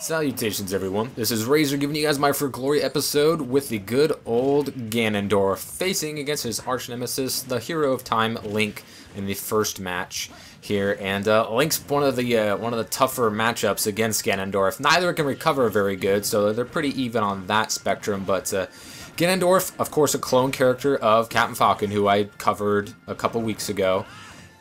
Salutations everyone, this is Razor giving you guys my For Glory episode with the good old Ganondorf facing against his arch nemesis, the hero of time, Link, in the first match here. And Link's one of the tougher matchups against Ganondorf. Neither can recover very good, so they're pretty even on that spectrum, but Ganondorf, of course, a clone character of Captain Falcon, who I covered a couple weeks ago,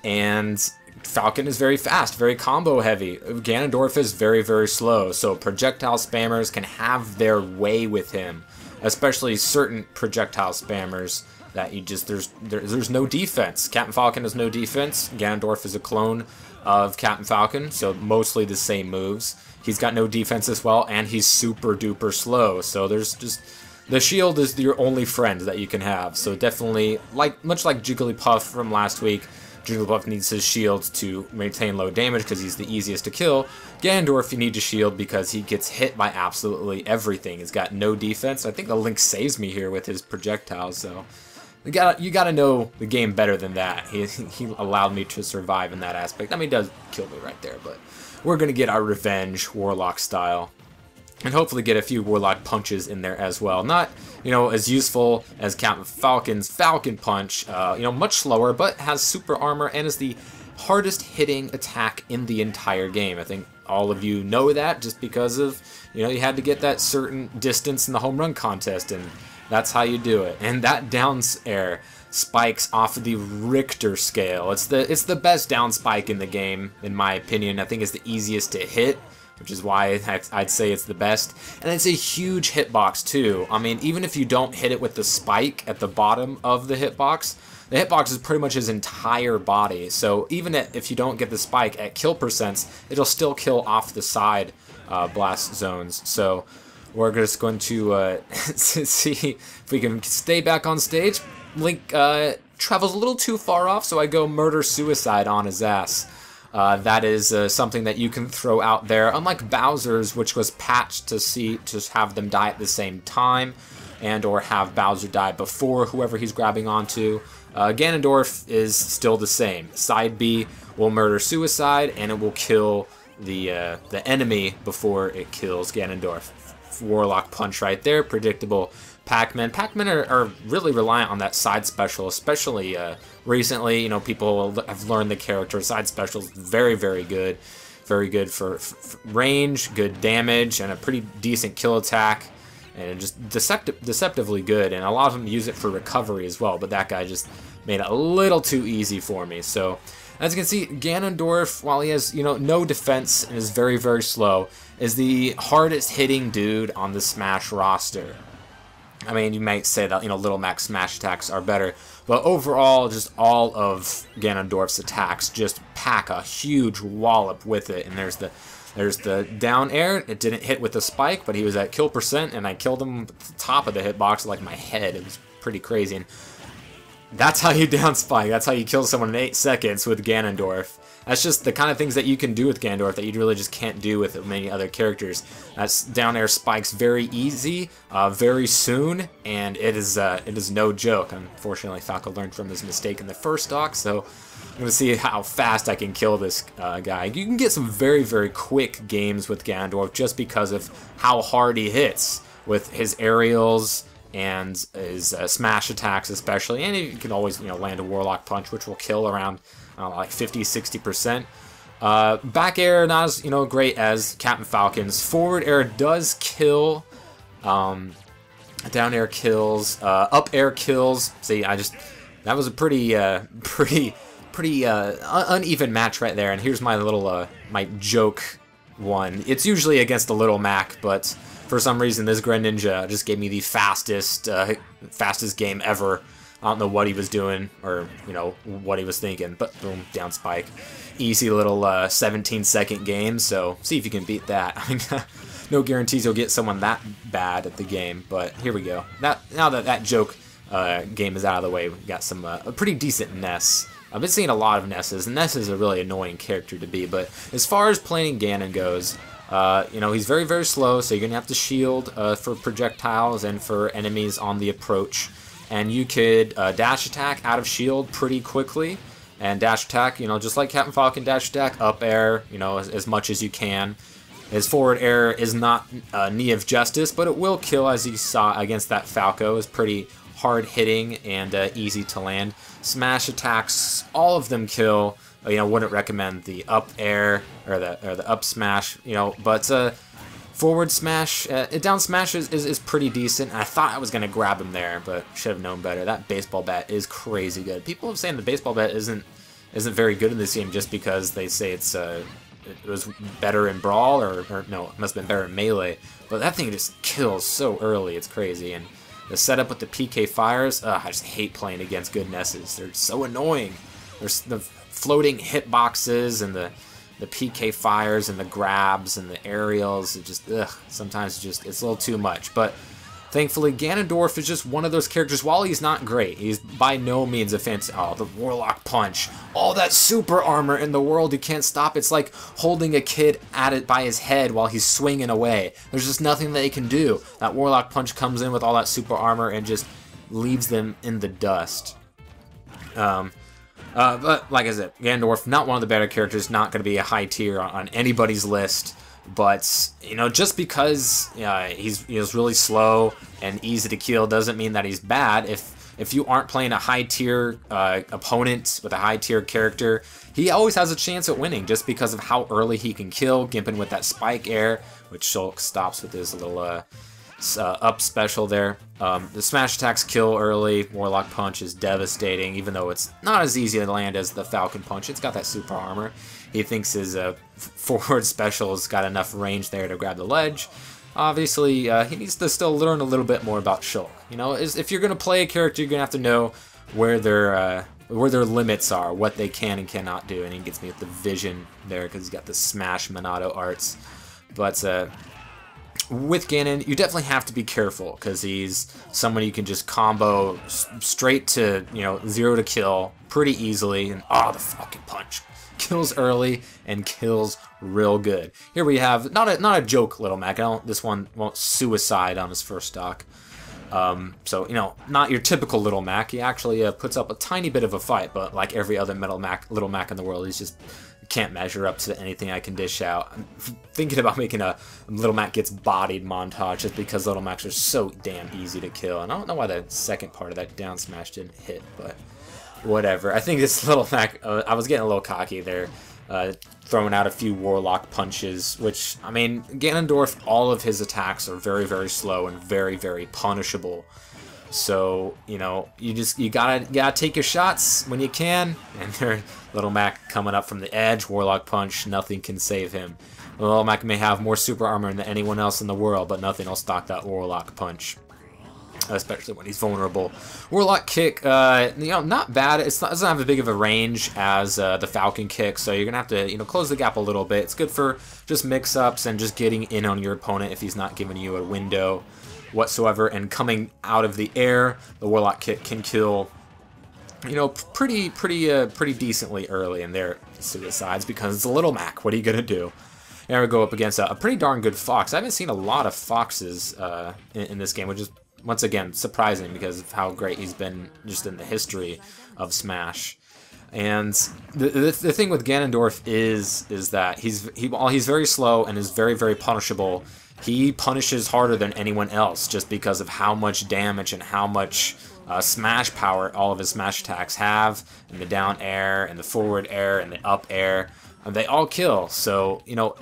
and Falcon is very fast, very combo heavy. Ganondorf is very, very slow, so projectile spammers can have their way with him, especially certain projectile spammers that you just, there's no defense. Captain Falcon has no defense. Ganondorf is a clone of Captain Falcon, so mostly the same moves. He's got no defense as well, and he's super duper slow, so there's just, the shield is your only friend that you can have. So definitely, much like Jigglypuff from last week, Jigglypuff needs his shield to maintain low damage because he's the easiest to kill. Ganondorf, you need to shield because he gets hit by absolutely everything. He's got no defense. I think the Link saves me here with his projectiles, so you gotta know the game better than that. He allowed me to survive in that aspect. I mean, he does kill me right there, but we're gonna get our revenge Warlock style. And hopefully get a few Warlock punches in there as well. Not, as useful as Captain Falcon's Falcon Punch. Much slower, but has super armor and is the hardest hitting attack in the entire game. I think all of you know that just because of, you had to get that certain distance in the home run contest, and that's how you do it. And that down air spikes off of the Richter scale. It's the best down spike in the game, in my opinion. I think it's the easiest to hit, which is why I'd say it's the best. And it's a huge hitbox too. I mean, even if you don't hit it with the spike at the bottom of the hitbox is pretty much his entire body. So even if you don't get the spike at kill percents, it'll still kill off the side blast zones. So we're just going to see if we can stay back on stage. Link travels a little too far off, so I go murder-suicide on his ass. That is something that you can throw out there, unlike Bowser's, which was patched to have them die at the same time, and or have Bowser die before whoever he's grabbing onto. Ganondorf is still the same. Side B will murder-suicide, and it will kill the enemy before it kills Ganondorf. Warlock punch right there, predictable. Pac-Man. Pac-Man are really reliant on that side special, especially recently. People have learned the character. Side special is very, very good. Very good for range, good damage, and a pretty decent kill attack. And just deceptively good. And a lot of them use it for recovery as well, but that guy just made it a little too easy for me. So, as you can see, Ganondorf, while he has, no defense and is very, very slow, is the hardest hitting dude on the Smash roster. I mean, you might say that, Little Mac's smash attacks are better, but overall, just all of Ganondorf's attacks just pack a huge wallop with it. And there's the down air. It didn't hit with the spike, but he was at kill percent, and I killed him at the top of the hitbox, like my head. It was pretty crazy. And that's how you down spike. That's how you kill someone in 8 seconds with Ganondorf. That's just the kind of things that you can do with Ganondorf that you really just can't do with many other characters. That's down air spikes very easy, very soon, and it is no joke. Unfortunately, Falco learned from his mistake in the first stock, so I'm going to see how fast I can kill this guy. You can get some very, very quick games with Ganondorf just because of how hard he hits with his aerials and his smash attacks especially, and you can always land a Warlock punch, which will kill around like 50-60%. Back air not as great as Captain Falcon's. Forward air does kill. Down air kills. Up air kills. See, that was a pretty uneven match right there. And here's my little my joke one. It's usually against the Little Mac, but for some reason this Greninja just gave me the fastest game ever. I don't know what he was doing or, what he was thinking, but boom, down spike. Easy little 17-second game, so see if you can beat that. I mean, no guarantees you'll get someone that bad at the game, but here we go. Now that joke game is out of the way, we've got some a pretty decent Ness. I've been seeing a lot of Nesses, and Ness is a really annoying character to be, but as far as playing Ganon goes, he's very, very slow, so you're going to have to shield for projectiles and for enemies on the approach. And you could dash attack out of shield pretty quickly, and dash attack, just like Captain Falcon dash attack, up air, as much as you can. His forward air is not knee of justice, but it will kill, as you saw against that Falco. It's pretty hard hitting and easy to land. Smash attacks, all of them kill. You know, wouldn't recommend the up air or the up smash. You know, but forward smash, down smash is pretty decent. I thought I was gonna grab him there, but should have known better. That baseball bat is crazy good. People have saying the baseball bat isn't very good in this game just because they say it was better in Brawl, or no, it must have been better in Melee. But that thing just kills so early, it's crazy. And the setup with the PK fires, I just hate playing against good Nesses. They're so annoying. There's the floating hitboxes and the PK fires and the grabs and the aerials. It just, sometimes it's a little too much. But thankfully, Ganondorf is just one of those characters. While he's not great, he's by no means a fancy. Oh, the Warlock punch. All that super armor in the world, you can't stop. It's like holding a kid at it by his head while he's swinging away. There's just nothing that he can do. That Warlock punch comes in with all that super armor and just leaves them in the dust. But like I said, Ganondorf, not one of the better characters, not going to be a high tier on anybody's list. But, you know, just because he's really slow and easy to kill doesn't mean that he's bad. If you aren't playing a high-tier opponent with a high-tier character, he always has a chance at winning just because of how early he can kill, gimping with that spike air, which Shulk stops with his little up special there. The smash attacks kill early. Warlock punch is devastating, even though it's not as easy to land as the Falcon punch. It's got that super armor. He thinks his forward special's got enough range there to grab the ledge. Obviously, he needs to still learn a little bit more about Shulk. You know, if you're going to play a character, you're going to have to know where their limits are, what they can and cannot do. And he gets me with the vision there because he's got the smash Monado arts. But with Ganon, you definitely have to be careful because he's someone you can just combo straight to, you know, 0 to kill pretty easily. And the fucking punch. Kills early and kills real good. Here we have not a joke Little Mac. This one won't suicide on his first stock. So, you know, not your typical Little Mac. He actually puts up a tiny bit of a fight, but like every other Little Mac in the world, he's just can't measure up to anything I can dish out. I'm thinking about making a Little Mac gets bodied montage just because Little Macs are so damn easy to kill. And I don't know why the second part of that down smash didn't hit, but whatever. I think this Little Mac, I was getting a little cocky there, throwing out a few Warlock punches, which, I mean, Ganondorf, all of his attacks are very, very slow and very, very punishable. So, you know, you gotta take your shots when you can. And there, Little Mac coming up from the edge, Warlock punch, nothing can save him. Little Mac may have more super armor than anyone else in the world, but nothing will stop that Warlock punch. Especially when he's vulnerable. Warlock kick, you know, not bad. It doesn't have as big of a range as the Falcon kick, so you're gonna have to, you know, close the gap a little bit. It's good for just mix-ups and just getting in on your opponent if he's not giving you a window whatsoever. And coming out of the air, the Warlock kick can kill, you know, pretty decently early in their suicides because it's a Little Mac. What are you gonna do? Here we go up against a pretty darn good Fox. I haven't seen a lot of Foxes in this game, which is once again surprising because of how great he's been just in the history of Smash. And the thing with Ganondorf is that while he's very slow and is very, very punishable, he punishes harder than anyone else just because of how much damage and how much smash power all of his smash attacks have, and the down air and the forward air and the up air, and they all kill. So, you know,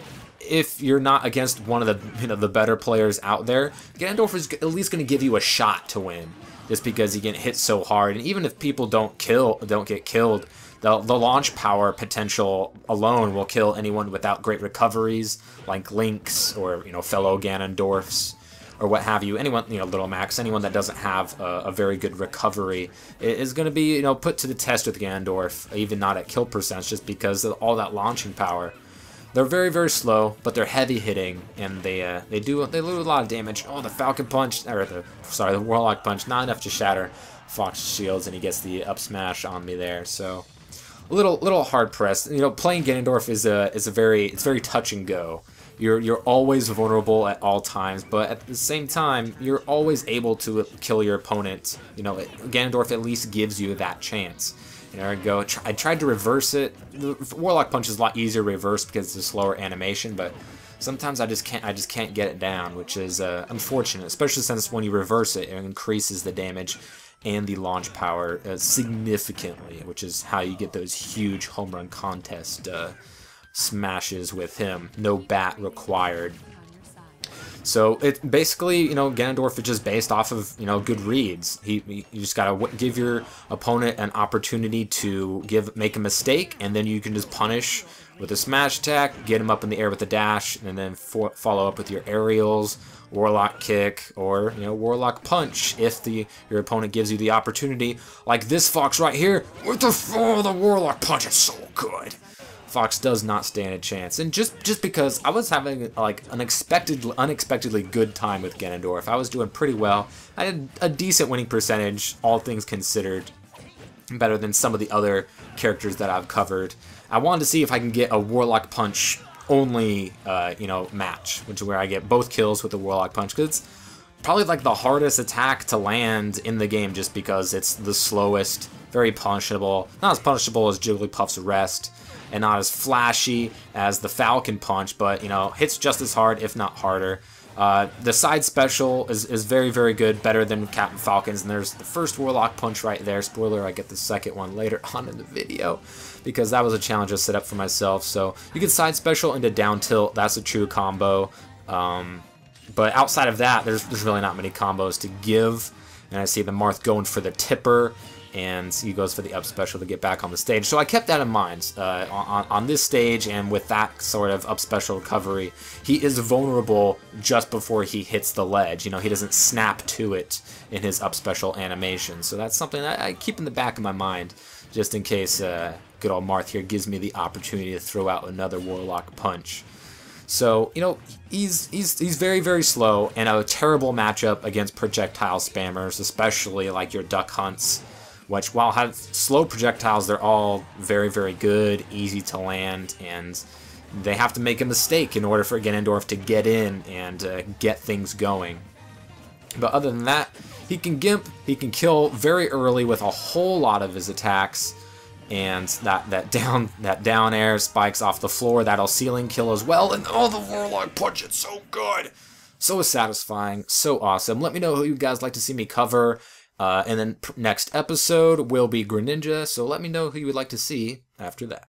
if you're not against one of the, you know, the better players out there, Ganondorf is at least going to give you a shot to win, just because he can hit so hard. And even if people don't get killed, the launch power potential alone will kill anyone without great recoveries, like Link's or, you know, fellow Ganondorfs or what have you. Anyone, you know, Little Max, anyone that doesn't have a very good recovery is going to be, you know, put to the test with Ganondorf, even not at kill percents, just because of all that launching power. They're very, very slow, but they're heavy hitting, and they do a lot of damage. Oh, the Falcon punch, or the Warlock punch, not enough to shatter Fox's shields, and he gets the up smash on me there. So a little hard pressed. You know, playing Ganondorf is very touch and go. You're always vulnerable at all times, but at the same time, you're always able to kill your opponent. You know, Ganondorf at least gives you that chance. There we go. I tried to reverse it. The Warlock punch is a lot easier to reverse because it's a slower animation, but sometimes I just can't get it down, which is unfortunate, especially since when you reverse it, it increases the damage and the launch power significantly, which is how you get those huge home run contest smashes with him. No bat required. So it basically, you know, Ganondorf is just based off of, you know, good reads. You just gotta give your opponent an opportunity to make a mistake, and then you can just punish with a smash attack, get him up in the air with a dash, and then follow up with your aerials, Warlock kick, or, you know, Warlock punch if your opponent gives you the opportunity. Like this Fox right here with the Warlock punch. It's so good. Fox does not stand a chance, and just because I was having like an unexpectedly good time with Ganondorf, I was doing pretty well. I had a decent winning percentage, all things considered, better than some of the other characters that I've covered. I wanted to see if I can get a Warlock punch only, you know, match, which is where I get both kills with the Warlock punch, because it's probably like the hardest attack to land in the game, just because it's the slowest, very punishable, not as punishable as Jigglypuff's Rest, and not as flashy as the Falcon Punch, but, you know, hits just as hard, if not harder. The side special is very, very good, better than Captain Falcon's, and there's the first Warlock Punch right there. Spoiler, I get the second one later on in the video, because that was a challenge I set up for myself. So you can side special into down tilt, that's a true combo. But outside of that, there's really not many combos to give. And I see the Marth going for the tipper, and he goes for the up special to get back on the stage. So I kept that in mind on this stage, and with that sort of up special recovery, he is vulnerable just before he hits the ledge. You know, he doesn't snap to it in his up special animation. So that's something I keep in the back of my mind, just in case good old Marth here gives me the opportunity to throw out another Warlock punch. So, you know, he's very, very slow, and a terrible matchup against projectile spammers, especially like your Duck Hunts, which, while have slow projectiles, they're all very, very good, easy to land, and they have to make a mistake in order for Ganondorf to get in and get things going. But other than that, he can gimp, he can kill very early with a whole lot of his attacks, and that down air spikes off the floor, that'll ceiling kill as well, and oh, the Warlock punch, it's so good! So satisfying, so awesome. Let me know who you guys like to see me cover. And then next episode will be Greninja, so let me know who you would like to see after that.